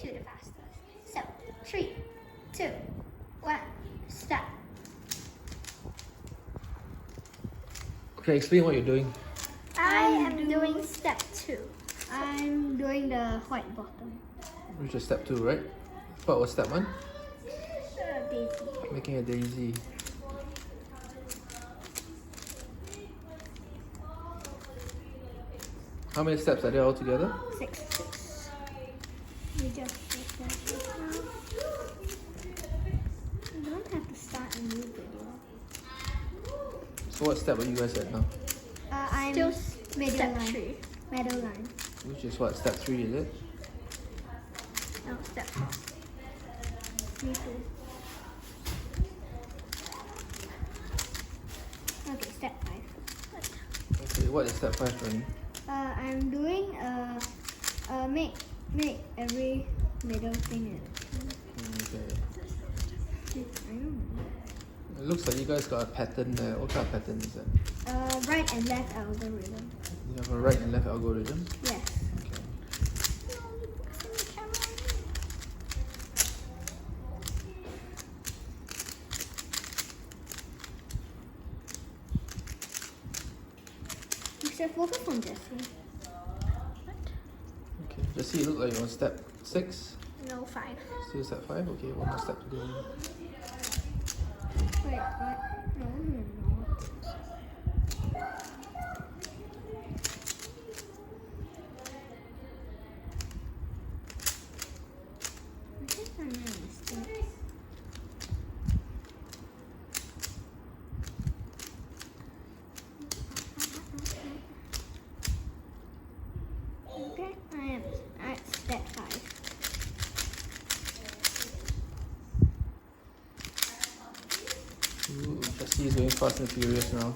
to the fastest. So, 3, 2, 1, start. Okay, explain what you're doing. I am doing step 2. I'm doing the white bottom. Which is step 2, right? What was step 1? Daisy. Making a daisy. How many steps are there altogether? 6. We just did that just now. You don't have to start a new video. So what step are you guys at now? I'm Still middle step line. 3. Middle line. Which is what, step 3 is it? No, step 4. Me too. Okay, step 5. Okay, what is step 5, Jonny? I'm doing make every middle thing. Okay. I don't know. It looks like you guys got a pattern there. What kind of pattern is that? Right and left algorithm. You have a right and left algorithm? Yes. Okay. You should focus on Jessie. Okay. Jessie, you look like you're on step 6. No, 5. Still step 5? Okay, one more step to go. Wait, what? No, no, no. I think I made a mistake. Okay, I am at step 5. Ooh, Jessie is going fast and furious now.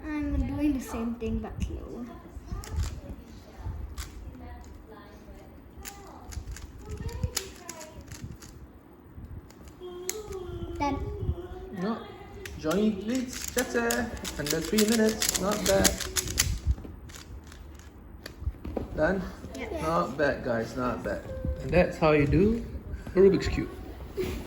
I'm doing the same thing but slower. Done. No. Jonny leads Jessie under 3 minutes. Not bad. Done? Yeah. Not bad, guys. Not bad. And that's how you do a Rubik's Cube.